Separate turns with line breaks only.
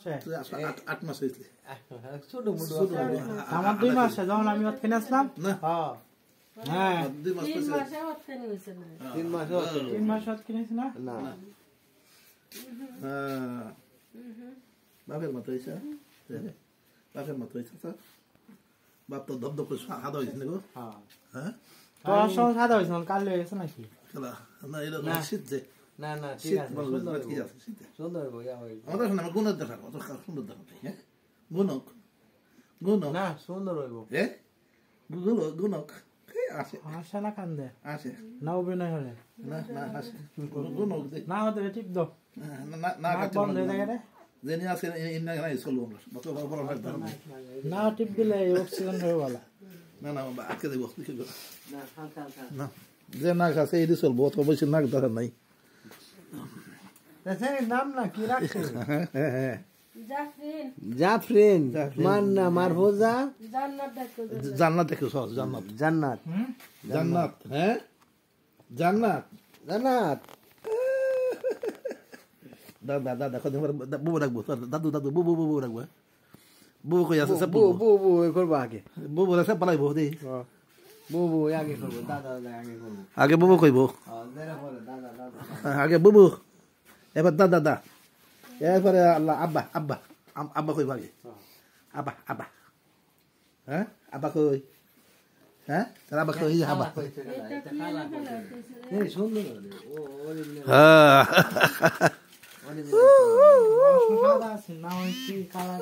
8 মাস হয়েছে
আমার 2 মাসে যখন আমি ওত কিনে আসলাম হ্যাঁ
2 মাস
3 মাসে ওত কিনে হইছে না
3 মাস ওত কিনেছি না
বাপের মতো হয়েছে বাপের মতো হয়েছে স্যার বাপ তো ধপ ধপ করে সাদা হয়েছে না গো হ্যাঁ
তোর সঙ্গে সাদা হয়েছে কাল হয়ে গেছে নাকি
না এটা শীত যে
না না ঠিক আছে সুন্দর হইব ইয়া হইব
আমাদের শোনা আমার গুণের দেখা অত সুন্দর দেখা হ্যাঁ গুণক গুণক
না সুন্দর হইব
গুণক আসে
আসে না কান্দে
আসে
না অভিনয় হলে
না না আসে গুণক
না হতে টিপ দাও
না না
বন্ধ হয়ে যায় রে
জেনে আছে ইন্না না স্কুল আমরা বড় বড় বড়
না টিপ দিলে অক্সিজেন হয়ে বলা
না না আজকে দেব কি করব
না হালকা
না যে নাক আছে এই চলবো অত বেশি নাক দরকার নাই
নাম না কি রাখছে
জাফরিন
জাফরিন মান্না মারফুজা
জান্নাত দেখো সর জান্নাত
জান্নাত
জান্নাত হ্যাঁ জান্নাত
জান্নাত
দাদা দাদা দেখো বুবু রাখবো দাদু দাদু বুবু বুবু রাখবো বুবু কই আছে সব
বু বু করব আগে
বুবু রাখছে পালাইবো দি
বু বু আগে করব দাদা আগে করব
আগে বুবু কইবো
দেরা পরে দাদা দাদা
আগে বুবু এবার দাদা দাদা এরপরে আল্লাহ আব্বা আব্বা আব্বা কইবো আগে আব্বা আব্বা হ্যাঁ আব্বা কই হ্যাঁ তারা আব্বা কই আব্বা
এই সুন্দর ও
হ্যাঁ
সাদা আছে না ওই কি কালার